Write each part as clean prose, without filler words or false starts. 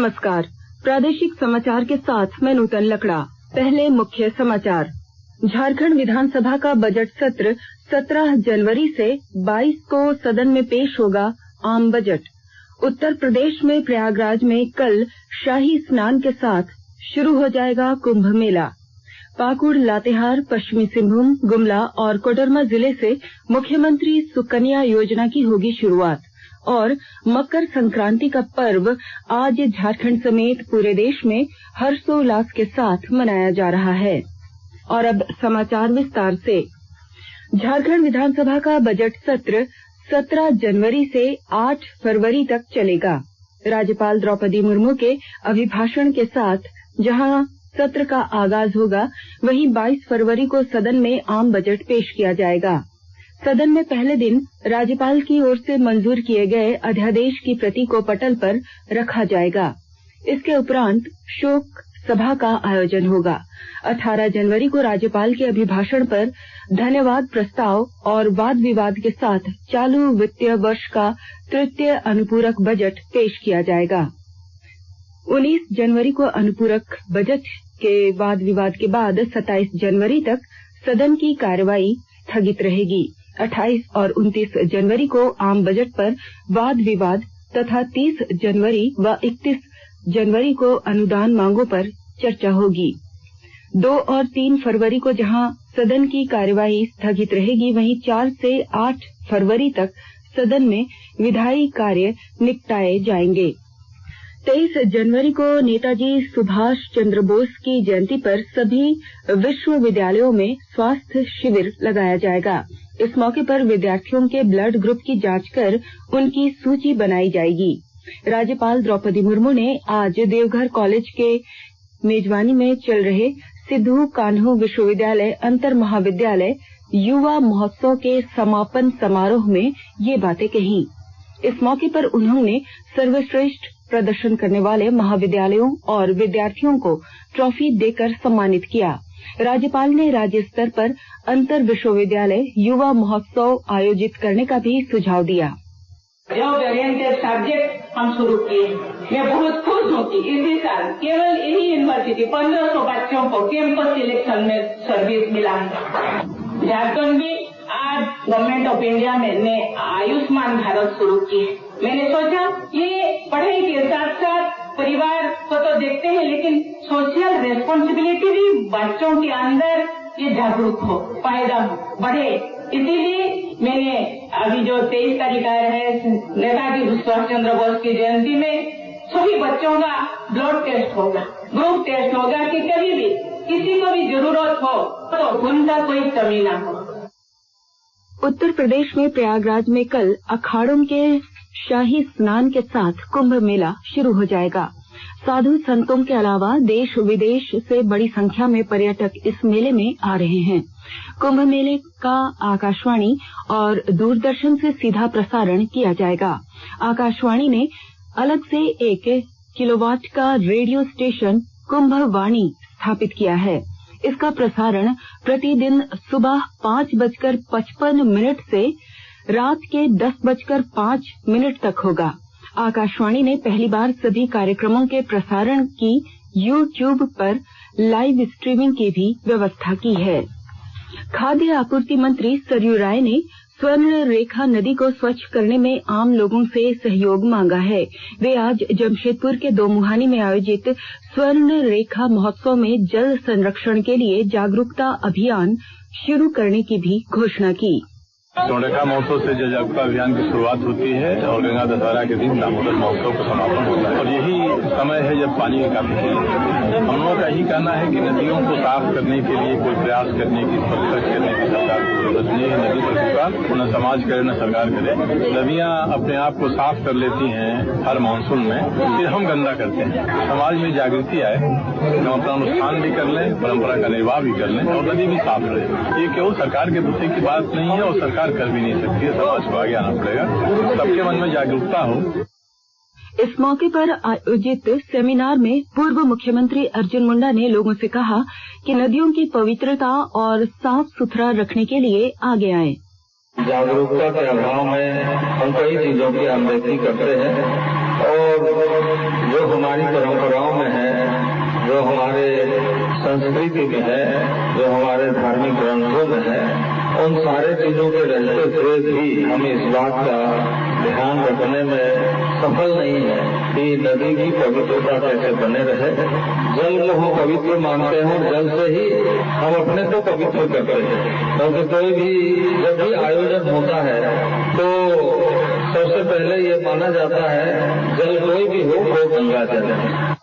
नमस्कार। प्रादेशिक समाचार के साथ मैं नूतन लकड़ा। पहले मुख्य समाचार। झारखंड विधानसभा का बजट सत्र 17 जनवरी से 22 को सदन में पेश होगा आम बजट। उत्तर प्रदेश में प्रयागराज में कल शाही स्नान के साथ शुरू हो जाएगा कुंभ मेला। पाकुड़, लातेहार, पश्चिमी सिंहभूम, गुमला और कोडरमा जिले से मुख्यमंत्री सुकन्या योजना की होगी शुरुआत। और मकर संक्रांति का पर्व आज झारखंड समेत पूरे देश में हर्षोल्लास के साथ मनाया जा रहा है। और अब समाचार विस्तार से। झारखंड विधानसभा का बजट सत्र 17 जनवरी से 8 फरवरी तक चलेगा। राज्यपाल द्रौपदी मुर्मू के अभिभाषण के साथ जहां सत्र का आगाज होगा, वहीं 22 फरवरी को सदन में आम बजट पेश किया जाएगा। सदन में पहले दिन राज्यपाल की ओर से मंजूर किए गए अध्यादेश की प्रति को पटल पर रखा जाएगा। इसके उपरांत शोक सभा का आयोजन होगा। 18 जनवरी को राज्यपाल के अभिभाषण पर धन्यवाद प्रस्ताव और वाद विवाद के साथ चालू वित्तीय वर्ष का तृतीय अनुपूरक बजट पेश किया जाएगा। 19 जनवरी को अनुपूरक बजट के वाद विवाद के बाद 27 जनवरी तक सदन की कार्यवाही स्थगित रहेगी। 28 और 29 जनवरी को आम बजट पर वाद विवाद तथा 30 जनवरी व 31 जनवरी को अनुदान मांगों पर चर्चा होगी। 2 और 3 फरवरी को जहां सदन की कार्यवाही स्थगित रहेगी, वहीं 4 से 8 फरवरी तक सदन में विधायी कार्य निपटाए जाएंगे। 23 जनवरी को नेताजी सुभाष चंद्र बोस की जयंती पर सभी विश्वविद्यालयों में स्वास्थ्य शिविर लगाया जाएगा। इस मौके पर विद्यार्थियों के ब्लड ग्रुप की जांच कर उनकी सूची बनाई जाएगी। राज्यपाल द्रौपदी मुर्मू ने आज देवघर कॉलेज के मेजबानी में चल रहे सिद्धू कान्हू विश्वविद्यालय अंतर महाविद्यालय युवा महोत्सव के समापन समारोह में ये बातें कही। इस मौके पर उन्होंने सर्वश्रेष्ठ प्रदर्शन करने वाले महाविद्यालयों और विद्यार्थियों को ट्रॉफी देकर सम्मानित किया। राज्यपाल ने राज्य स्तर पर अंतर विश्वविद्यालय युवा महोत्सव आयोजित करने का भी सुझाव दिया। जो ओरिएंटेड सब्जेक्ट हम शुरू किए, मैं बहुत खुश हूँ कि इसी साल केवल यही यूनिवर्सिटी 1500 बच्चों को कैंपस सिलेक्शन में सर्विस मिला है। झारखंड भी आज गवर्नमेंट ऑफ इंडिया ने आयुष्मान भारत शुरू की। मैंने सोचा ये पढ़ाई के साथ साथ परिवार को तो देखते हैं, लेकिन सोशल रेस्पॉन्सिबिलिटी भी बच्चों के अंदर ये जागरूक हो, पैदा हो, बढ़े। इसीलिए मैंने अभी जो 23 तारीख है नेताजी सुभाष चंद्र बोस की जयंती में सभी बच्चों का ब्लड टेस्ट होगा, ग्रुप टेस्ट होगा कि कभी भी किसी को भी जरूरत हो तो उनका कोई कमी ना हो। उत्तर प्रदेश में प्रयागराज में कल अखाड़ों के शाही स्नान के साथ कुंभ मेला शुरू हो जाएगा। साधु संतों के अलावा देश विदेश से बड़ी संख्या में पर्यटक इस मेले में आ रहे हैं। कुंभ मेले का आकाशवाणी और दूरदर्शन से सीधा प्रसारण किया जाएगा। आकाशवाणी ने अलग से 1 किलोवाट का रेडियो स्टेशन कुंभवाणी स्थापित किया है। इसका प्रसारण प्रतिदिन सुबह 5:55 से रात के 10:05 तक होगा। आकाशवाणी ने पहली बार सभी कार्यक्रमों के प्रसारण की YouTube पर लाइव स्ट्रीमिंग की भी व्यवस्था की है। खाद्य आपूर्ति मंत्री सरयू राय ने स्वर्ण रेखा नदी को स्वच्छ करने में आम लोगों से सहयोग मांगा है। वे आज जमशेदपुर के दोमुहानी में आयोजित स्वर्ण रेखा महोत्सव में जल संरक्षण के लिए जागरूकता अभियान शुरू करने की भी घोषणा की। स्वर्णरेखा महोत्सव से जल जागरूकता अभियान की शुरुआत होती है और गंगा दशहरा के दिन दामोदर महोत्सव का समापन होता है। और यही समय है जब पानी की काफी किल्लत है। हम लोगों का यही कहना है कि नदियों को साफ करने के लिए कोई प्रयास करने की, खर्च करने की सरकार को जरूरत नहीं है। नदी पर कृपा न समाज करे न सरकार करे। नदियां अपने आप को साफ कर लेती हैं हर मानसून में, फिर हम गंदा करते हैं। समाज में जागृति आए, हम अपना अनुष्ठान भी कर लें, परंपरा का निर्वाह भी कर लें और नदी भी साफ रहे। ये केवल सरकार के बुद्धि की बात नहीं है और सरकार कर भी नहीं सकती है। समाज को आगे आना पड़ेगा, सबके मन में जागरूकता हो। इस मौके पर आयोजित सेमिनार में पूर्व मुख्यमंत्री अर्जुन मुंडा ने लोगों से कहा कि नदियों की पवित्रता और साफ सुथरा रखने के लिए आगे आएं। जागरूकता के अभाव में हम कई चीजों की अनदेखी करते हैं और जो जो हमारी परंपराओं में है, जो हमारे संस्कृति में है, जो हमारे धार्मिक ग्रंथों में है, उन सारे चीजों के रहते हुए भी हम इस बात का ध्यान रखने में सफल नहीं है कि नदी की पवित्रता कैसे बने रहे। जल को हम पवित्र मानते हैं, जल से ही हम अपने को पवित्र करते हैं। क्योंकि कोई भी जब भी आयोजन होता है तो सबसे पहले ये माना जाता है जल कोई भी हो वो गंगा जल है।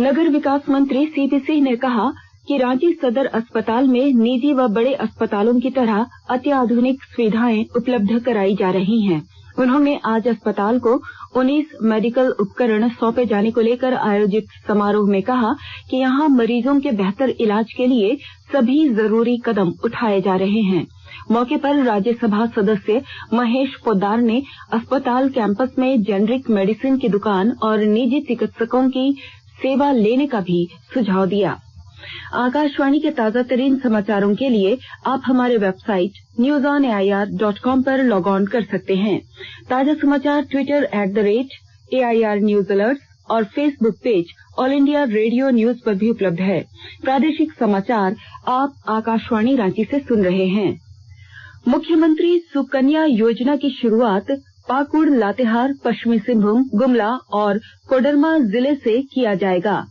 नगर विकास मंत्री सीपी सिंह ने कहा कि रांची सदर अस्पताल में निजी व बड़े अस्पतालों की तरह अत्याधुनिक सुविधाएं उपलब्ध कराई जा रही हैं। उन्होंने आज अस्पताल को 19 मेडिकल उपकरण सौंपे जाने को लेकर आयोजित समारोह में कहा कि यहां मरीजों के बेहतर इलाज के लिए सभी जरूरी कदम उठाए जा रहे हैं। मौके पर राज्यसभा सदस्य महेश पोद्दार ने अस्पताल कैंपस में जेनरिक मेडिसिन की दुकान और निजी चिकित्सकों की सेवा लेने का भी सुझाव दिया। आकाशवाणी के ताजा तरीन समाचारों के लिए आप हमारे वेबसाइट newsonair.com पर लॉग ऑन कर सकते हैं। ताजा समाचार ट्विटर @AIR न्यूज अलर्ट्स और Facebook page all India radio news पर भी उपलब्ध है। प्रादेशिक समाचार आप आकाशवाणी रांची से सुन रहे हैं। मुख्यमंत्री सुकन्या योजना की शुरुआत पाकुड़, लातेहार, पश्चिमी सिंहभूम, गुमला और कोडरमा जिले से किया जाएगा।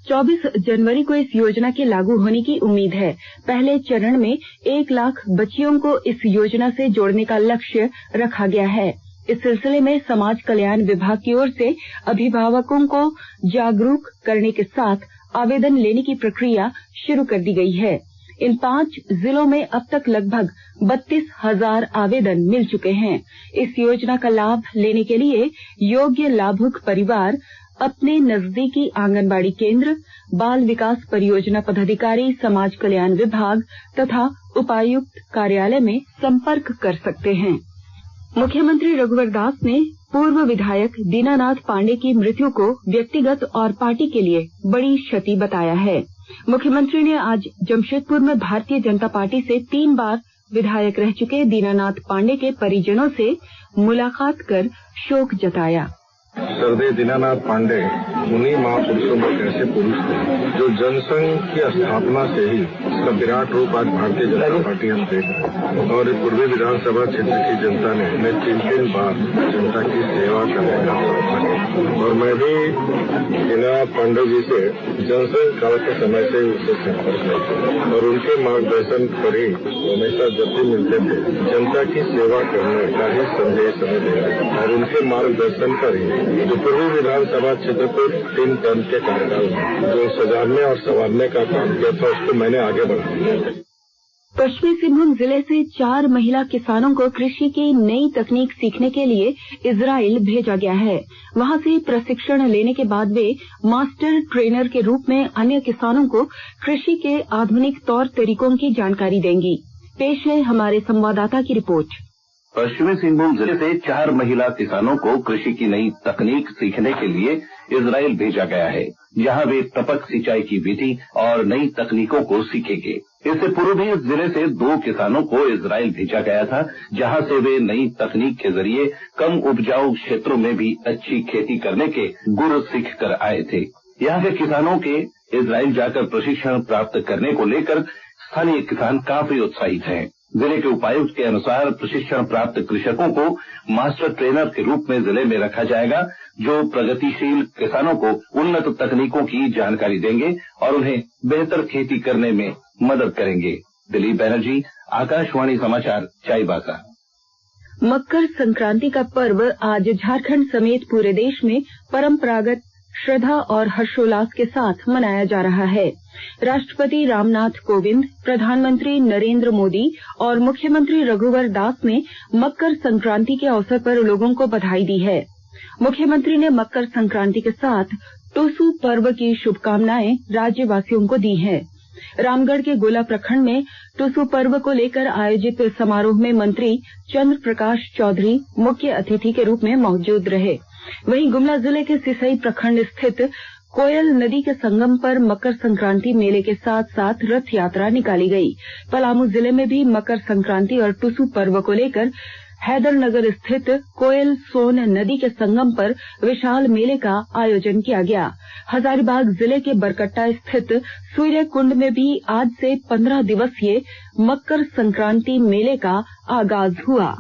24 जनवरी को इस योजना के लागू होने की उम्मीद है। पहले चरण में 1 लाख बच्चियों को इस योजना से जोड़ने का लक्ष्य रखा गया है। इस सिलसिले में समाज कल्याण विभाग की ओर से अभिभावकों को जागरूक करने के साथ आवेदन लेने की प्रक्रिया शुरू कर दी गई है। इन 5 जिलों में अब तक लगभग 32,000 आवेदन मिल चुके हैं। इस योजना का लाभ लेने के लिए योग्य लाभुक परिवार अपने नजदीकी आंगनबाड़ी केंद्र, बाल विकास परियोजना पदाधिकारी, समाज कल्याण विभाग तथा उपायुक्त कार्यालय में संपर्क कर सकते हैं। मुख्यमंत्री रघुवर दास ने पूर्व विधायक दीनानाथ पांडे की मृत्यु को व्यक्तिगत और पार्टी के लिए बड़ी क्षति बताया है। मुख्यमंत्री ने आज जमशेदपुर में भारतीय जनता पार्टी से 3 बार विधायक रह चुके दीनानाथ पांडे के परिजनों से मुलाकात कर शोक जताया। सरदेव दीनानाथ पांडे उन्हीं महापुरुषों में ऐसे पुरुष थे जो जनसंघ की स्थापना से ही इसका विराट रूप आज भारतीय जनता पार्टी हम देख रहे हैं। और पूर्वी विधानसभा क्षेत्र की जनता ने उन्हें 3 बार जनता की सेवा करने का मौका दिया। और मैं भी दीनानाथ पांडे जी से जनसंघ काल के समय से उनसे संपर्क करता और उनके मार्गदर्शन पर ही हमेशा जब भी मिलते थे जनता की सेवा करने का ही संदेश हमें दे रहे और उनके मार्गदर्शन पर ही जो पूर्वी विधानसभा क्षेत्र को 3 टर्म के कार्यकाल में जो सजाने और संवारने का काम किया था उसको मैंने आगे बढ़ाया। पश्चिमी सिंहभूम जिले से 4 महिला किसानों को कृषि की नई तकनीक सीखने के लिए इजराइल भेजा गया है। वहां से प्रशिक्षण लेने के बाद वे मास्टर ट्रेनर के रूप में अन्य किसानों को कृषि के आधुनिक तौर तरीकों की जानकारी देंगी। पेश है हमारे संवाददाता की रिपोर्ट। पश्चिमी सिंहभूम जिले से 4 महिला किसानों को कृषि की नई तकनीक सीखने के लिए इजराइल भेजा गया है, जहां वे टपक सिंचाई की विधि और नई तकनीकों को सीखेंगे। इससे पूर्व भी इस जिले से 2 किसानों को इजराइल भेजा गया था, जहां से वे नई तकनीक के जरिए कम उपजाऊ क्षेत्रों में भी अच्छी खेती करने के गुर सीख कर आए थे। यहाँ के किसानों के इजराइल जाकर प्रशिक्षण प्राप्त करने को लेकर स्थानीय किसान काफी उत्साहित हैं। जिले के उपायुक्त के अनुसार प्रशिक्षण प्राप्त कृषकों को मास्टर ट्रेनर के रूप में जिले में रखा जाएगा, जो प्रगतिशील किसानों को उन्नत तकनीकों की जानकारी देंगे और उन्हें बेहतर खेती करने में मदद करेंगे। दिलीप बैनर्जी, आकाशवाणी समाचार, चाईबासा। मकर संक्रांति का पर्व आज झारखंड समेत पूरे देश में परंपरागत श्रद्धा और हर्षोल्लास के साथ मनाया जा रहा है। राष्ट्रपति रामनाथ कोविंद, प्रधानमंत्री नरेंद्र मोदी और मुख्यमंत्री रघुवर दास ने मकर संक्रांति के अवसर पर लोगों को बधाई दी है। मुख्यमंत्री ने मकर संक्रांति के साथ टुसू पर्व की शुभकामनाएं राज्यवासियों को दी हैं। रामगढ़ के गोला प्रखंड में टुसू पर्व को लेकर आयोजित समारोह में मंत्री चंद्र प्रकाश चौधरी मुख्य अतिथि के रूप में मौजूद रहे। वहीं गुमला जिले के सिसई प्रखंड स्थित कोयल नदी के संगम पर मकर संक्रांति मेले के साथ साथ रथ यात्रा निकाली गई। पलामू जिले में भी मकर संक्रांति और टुसू पर्व को लेकर हैदरनगर स्थित कोयल सोन नदी के संगम पर विशाल मेले का आयोजन किया गया। हजारीबाग जिले के बरकट्टा स्थित सूर्य कुंड में भी आज से 15 दिवसीय मकर संक्रांति मेले का आगाज हुआ।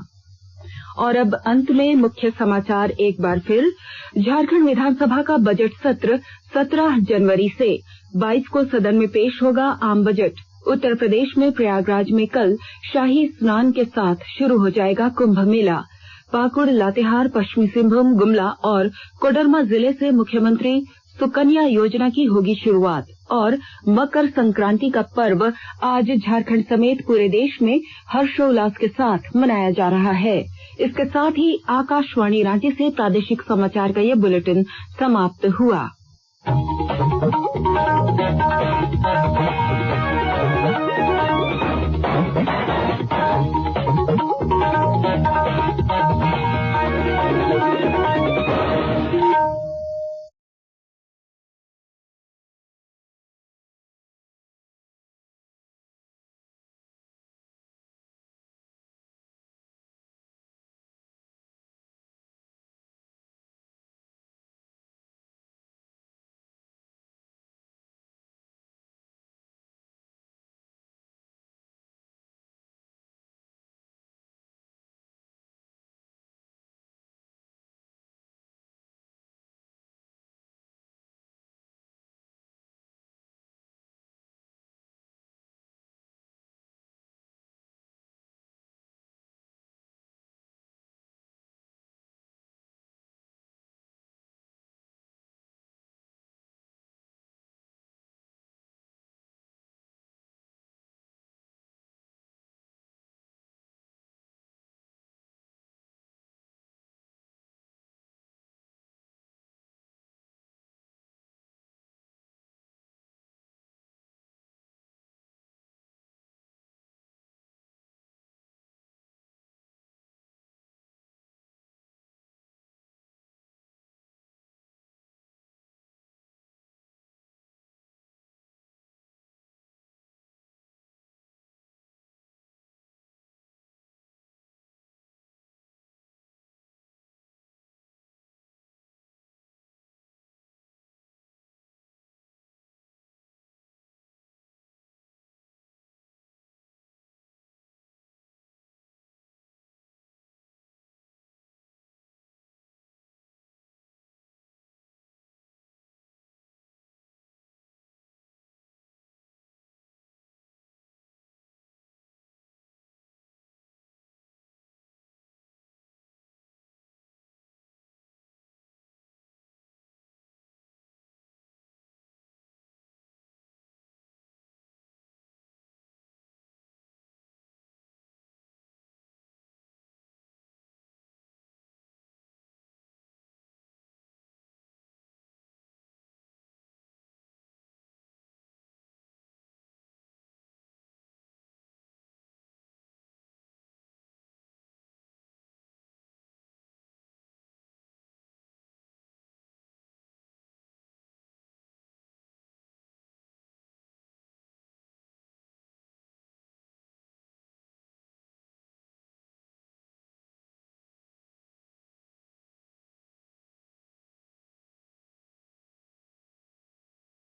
और अब अंत में मुख्य समाचार एक बार फिर। झारखंड विधानसभा का बजट सत्र 17 जनवरी से 22 को सदन में पेश होगा आम बजट। उत्तर प्रदेश में प्रयागराज में कल शाही स्नान के साथ शुरू हो जाएगा कुंभ मेला। पाकुड़, लातेहार, पश्चिमी सिंहभूम, गुमला और कोडरमा जिले से मुख्यमंत्री सुकन्या योजना की होगी शुरुआत। और मकर संक्रांति का पर्व आज झारखंड समेत पूरे देश में हर्षोल्लास के साथ मनाया जा रहा है। इसके साथ ही आकाशवाणी रांची से प्रादेशिक समाचार का ये बुलेटिन समाप्त हुआ।